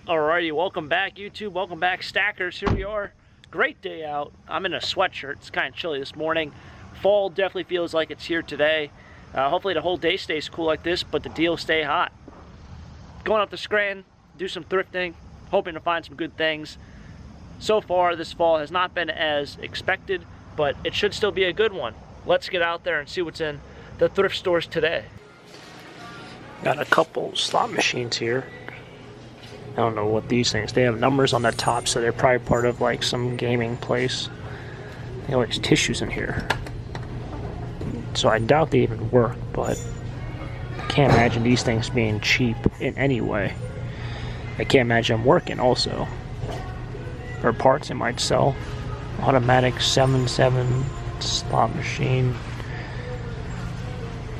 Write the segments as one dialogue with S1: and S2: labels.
S1: Alrighty, welcome back YouTube, welcome back Stackers. Here we are. Great day out. I'm in a sweatshirt. It's kind of chilly this morning. Fall definitely feels like it's here today. Hopefully the whole day stays cool like this, but the deals stay hot. Going up to Scranton, do some thrifting, hoping to find some good things. So far this fall has not been as expected, but it should still be a good one. Let's get out there and see what's in the thrift stores today. Got a couple slot machines here. I don't know what these things, they have numbers on the top, so they're probably part of like some gaming place. They always tissues in here, so I doubt they even work, but I can't imagine these things being cheap in any way. I can't imagine them working also, or parts they might sell. Automatic 7/7 slot machine.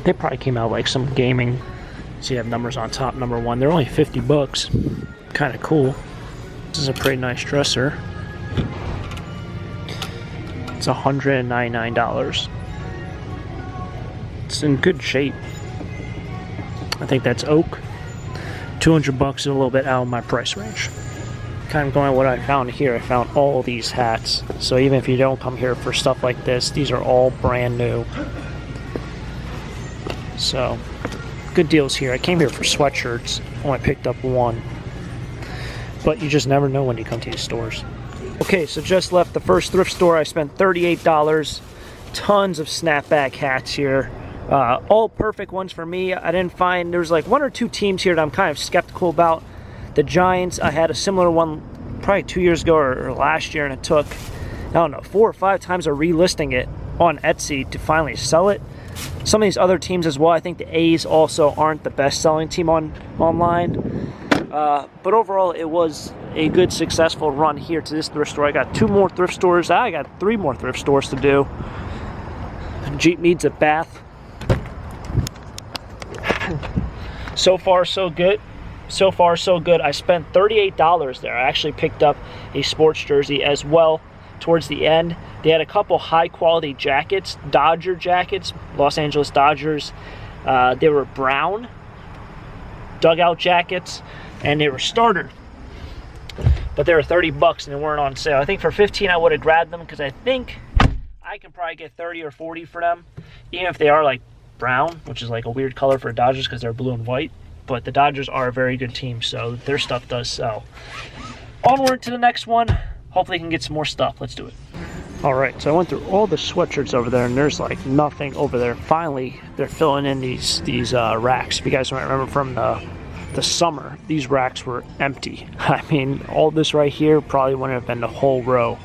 S1: They probably came out like some gaming. So you have numbers on top. Number one, they're only 50 bucks. Kind of cool. This is a pretty nice dresser. It's $199. It's in good shape. I think that's oak. 200 bucks is a little bit out of my price range. Kind of going with what I found here. I found all these hats. So even if you don't come here for stuff like this, these are all brand new. So good deals here. I came here for sweatshirts. Only picked up one. But you just never know when you come to these stores. Okay, so just left the first thrift store. I spent $38. Tons of snapback hats here. All perfect ones for me. I didn't find, there's like one or two teams here that I'm kind of skeptical about. The Giants, I had a similar one probably 2 years ago or last year, and it took, I don't know, 4 or 5 times of relisting it on Etsy to finally sell it. Some of these other teams as well. I think the A's also aren't the best selling team online. But overall, it was a good, successful run here to this thrift store. I got 2 more thrift stores. I got 3 more thrift stores to do. Jeep needs a bath. So far, so good. So far, so good. I spent $38 there. I actually picked up a sports jersey as well towards the end. They had a couple high-quality jackets, Dodger jackets, Los Angeles Dodgers. They were brown dugout jackets, and they were starter, but they were 30 bucks and they weren't on sale. I think for 15 I would have grabbed them, because I think I can probably get 30 or 40 for them, even if they are like brown, which is like a weird color for Dodgers because they're blue and white. But the Dodgers are a very good team, so their stuff does sell. Onward to the next one. Hopefully I can get some more stuff. Let's do it. Alright, so I went through all the sweatshirts over there, and there's like nothing over there. Finally, they're filling in these racks. If you guys might remember from the summer, these racks were empty. I mean, all this right here probably wouldn't have been the whole row.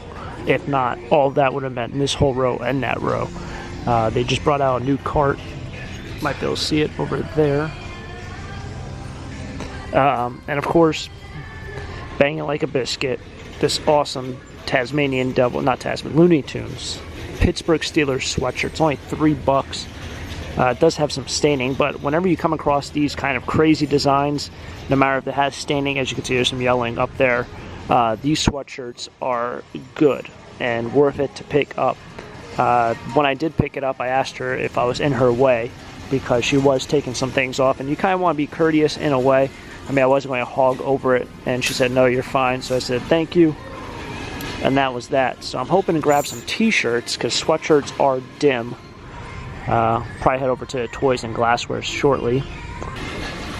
S1: If not, all of that would have been this whole row and that row. They just brought out a new cart. Might be able to see it over there. And of course, banging like a biscuit, this awesome Tasmanian Devil, not Tasman, Looney Tunes Pittsburgh Steelers sweatshirt. It's only 3 bucks. It does have some staining, but whenever you come across these kind of crazy designs, no matter if it has staining, as you can see there's some yelling up there, these sweatshirts are good and worth it to pick up. When I did pick it up, I asked her if I was in her way, because she was taking some things off, and you kind of want to be courteous in a way. I mean, I wasn't going to hog over it, and she said, no, you're fine. So I said, thank you, and that was that. So I'm hoping to grab some t-shirts, because sweatshirts are dim. Probably head over to Toys and Glassware shortly.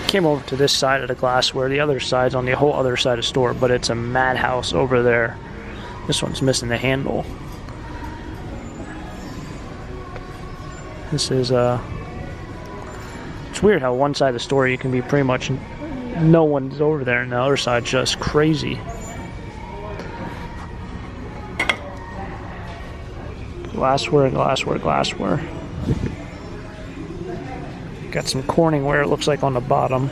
S1: Came over to this side of the Glassware. The other side's on the whole other side of the store, but it's a madhouse over there. This one's missing the handle. This is it's weird how one side of the store you can be pretty much no one's over there, and the other side just crazy. Glassware, Glassware, Glassware. Got some Corningware, it looks like, on the bottom.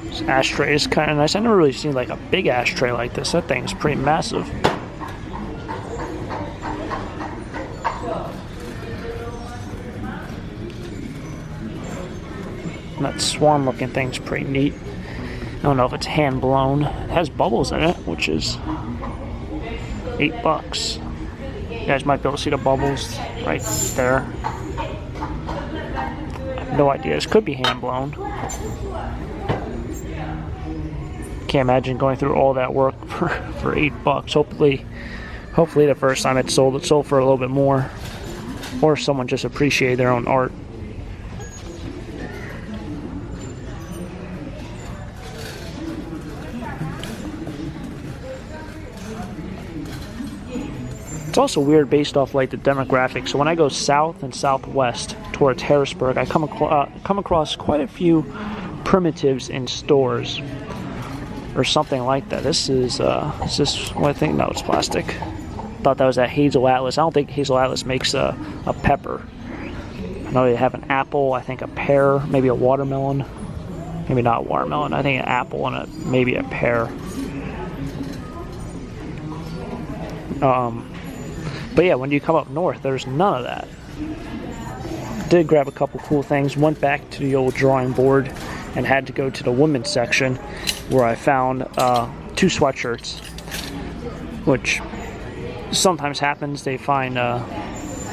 S1: This ashtray is kind of nice. I never really seen like a big ashtray like this. That thing's pretty massive. That swan looking thing's pretty neat. I don't know if it's hand blown. It has bubbles in it, which is $8. guys might be able to see the bubbles right there. I have no idea. This could be hand blown. Can't imagine going through all that work for $8. Hopefully the first time it sold for a little bit more, or someone just appreciated their own art. It's also weird based off like the demographics. So when I go south and southwest towards Harrisburg, I come across quite a few primitives in stores or something like that. This is this what I think? No, it's plastic. Thought that was that Hazel Atlas. I don't think Hazel Atlas makes a pepper. I know they have an apple, I think a pear, maybe a watermelon. Maybe not watermelon. I think an apple and maybe a pear. But yeah, when you come up north, there's none of that. Did grab a couple cool things. Went back to the old drawing board and had to go to the women's section where I found 2 sweatshirts, which sometimes happens. They find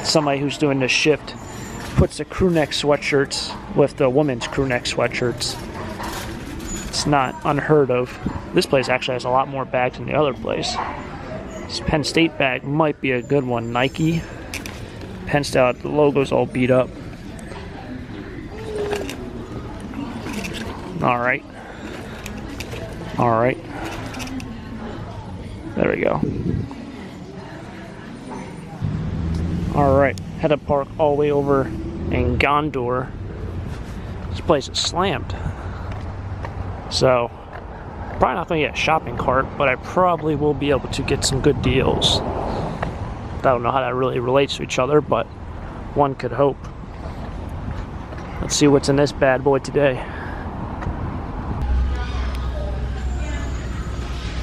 S1: somebody who's doing this shift puts the crew neck sweatshirts with the women's crew neck sweatshirts. It's not unheard of. This place actually has a lot more bags than the other place. This Penn State bag might be a good one. Nike. Penn State, the logo's all beat up. Alright. Alright. There we go. Alright. Had to park all the way over in Gondor. This place is slammed. So, probably not going to get a shopping cart, but I probably will be able to get some good deals. I don't know how that really relates to each other, but one could hope. Let's see what's in this bad boy today.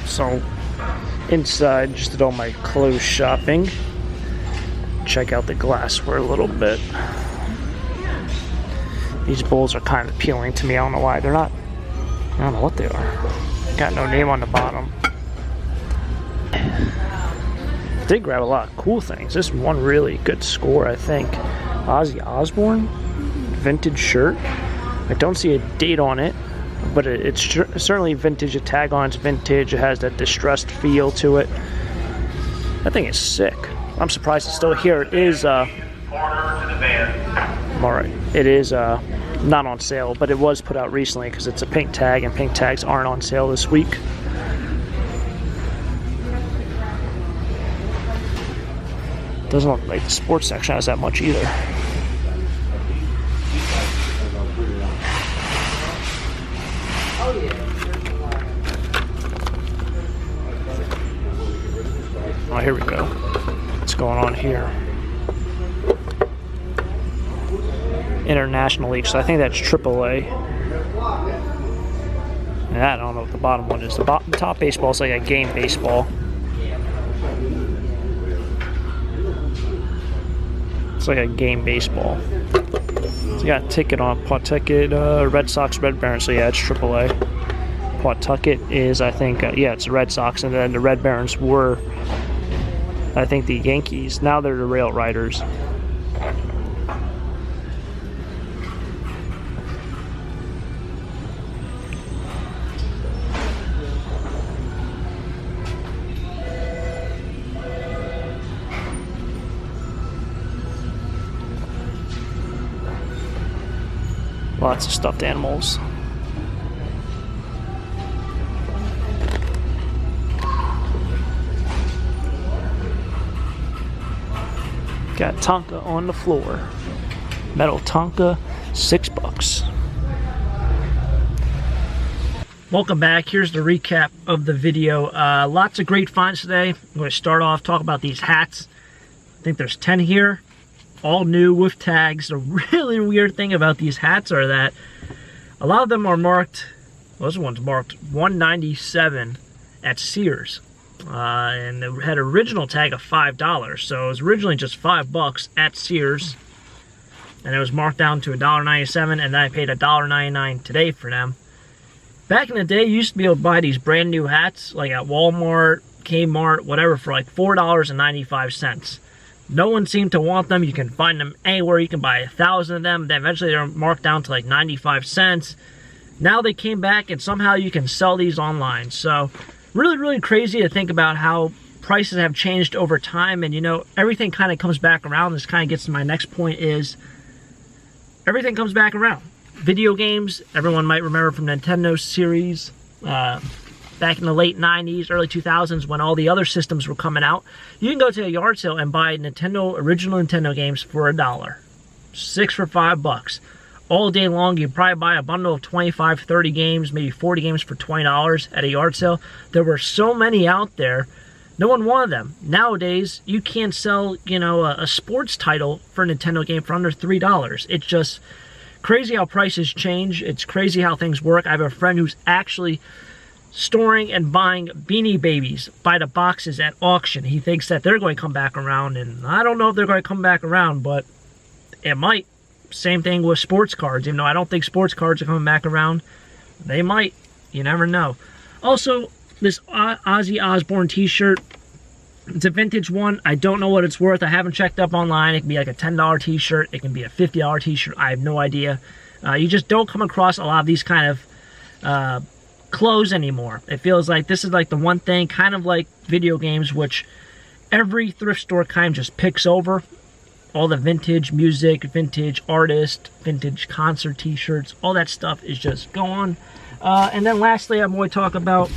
S1: So, inside, just did all my clothes shopping. Check out the glassware a little bit. These bowls are kind of appealing to me. I don't know why. They're not, I don't know what they are. Got no name on the bottom. Did grab a lot of cool things. This one really good score, I think. Ozzy Osbourne vintage shirt. I don't see a date on it, but it's certainly vintage. The tag on it's vintage. It has that distressed feel to it. That thing is sick. I'm surprised it's still here. It is alright. It is not on sale, but it was put out recently because it's a pink tag, and pink tags aren't on sale this week. Doesn't look like the sports section has that much either. Oh, here we go. What's going on here? International League, so I think that's AAA. And I don't know what the bottom one is. The top baseball is like a game baseball. It's like a game baseball. So you got a ticket on Pawtucket, Red Sox, Red Barons. So yeah, it's AAA. Pawtucket is, I think, yeah, it's the Red Sox, and then the Red Barons were, I think, the Yankees. Now they're the Rail Riders. Lots of stuffed animals. Got Tonka on the floor. Metal Tonka, $6. Welcome back. Here's the recap of the video. Lots of great finds today. I'm going to start off, talk about these hats. I think there's 10 here. All new with tags. The really weird thing about these hats are that a lot of them are marked, well, this one's marked $197 at Sears. And it had an original tag of $5. So it was originally just $5 at Sears. And it was marked down to $1.97, and then I paid $1.99 today for them. Back in the day, you used to be able to buy these brand new hats, like at Walmart, Kmart, whatever, for like $4.95. No one seemed to want them. You can find them anywhere. You can buy 1,000 of them. Then eventually they're marked down to like 95 cents. Now they came back and somehow you can sell these online. So really, really crazy to think about how prices have changed over time. And you know, everything kind of comes back around. This kind of gets to my next point is everything comes back around. Video games, everyone might remember from Nintendo series, back in the late 90s, early 2000s, when all the other systems were coming out, you can go to a yard sale and buy original Nintendo games for $1. 6 for $5. All day long, you probably buy a bundle of 25, 30 games, maybe 40 games for $20 at a yard sale. There were so many out there, no one wanted them. Nowadays, you can't sell, you know, a sports title for a Nintendo game for under $3. It's just crazy how prices change. It's crazy how things work. I have a friend who's actually storing and buying Beanie Babies by the boxes at auction. He thinks that they're going to come back around, and I don't know if they're going to come back around, but it might. Same thing with sports cards. Even though I don't think sports cards are coming back around, they might. You never know. Also, this Ozzy Osbourne t-shirt, it's a vintage one. I don't know what it's worth. I haven't checked up online. It can be like a $10 t-shirt. It can be a $50 t-shirt. I have no idea. You just don't come across a lot of these kind of clothes anymore. It feels like this is like the one thing, kind of like video games, which every thrift store kind of just picks over. All the vintage music, vintage artist, vintage concert t-shirts, all that stuff is just gone. And then lastly, I'm going to talk about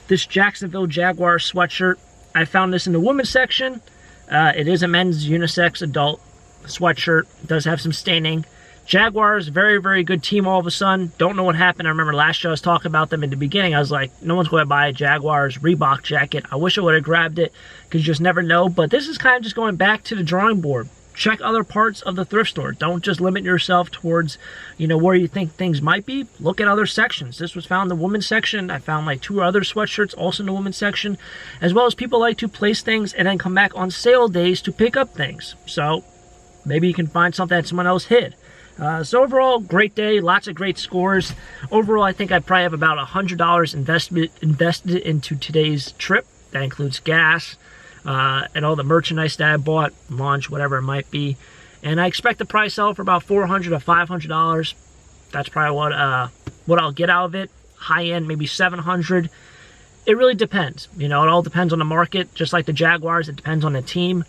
S1: this Jacksonville Jaguar sweatshirt. I found this in the women's section. It is a men's unisex adult sweatshirt. It does have some staining. Jaguars, very, very good team all of a sudden. Don't know what happened. I remember last year I was talking about them in the beginning. I was like, no one's going to buy a Jaguars Reebok jacket. I wish I would have grabbed it because you just never know. But this is kind of just going back to the drawing board. Check other parts of the thrift store. Don't just limit yourself towards, you know, where you think things might be. Look at other sections. This was found in the women's section. I found like 2 other sweatshirts also in the women's section, as well as people like to place things and then come back on sale days to pick up things. So maybe you can find something that someone else hid. So overall, great day, lots of great scores. Overall, I think I probably have about $100 invested into today's trip. That includes gas, and all the merchandise that I bought, lunch, whatever it might be. And I expect to probably sell for about $400 to $500. That's probably what I'll get out of it. High end, maybe $700. It really depends. You know, it all depends on the market. Just like the Jaguars, it depends on the team.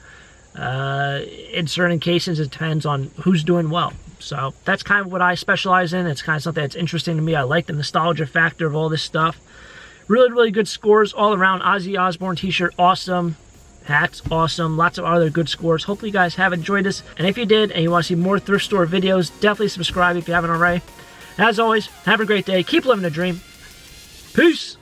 S1: In certain cases, it depends on who's doing well. So that's kind of what I specialize in. It's kind of something that's interesting to me. I like the nostalgia factor of all this stuff. Really, really good scores all around. Ozzy Osbourne t-shirt, awesome. Hats, awesome. Lots of other good scores. Hopefully you guys have enjoyed this. And if you did and you want to see more thrift store videos, definitely subscribe if you haven't already. As always, have a great day. Keep living the dream. Peace.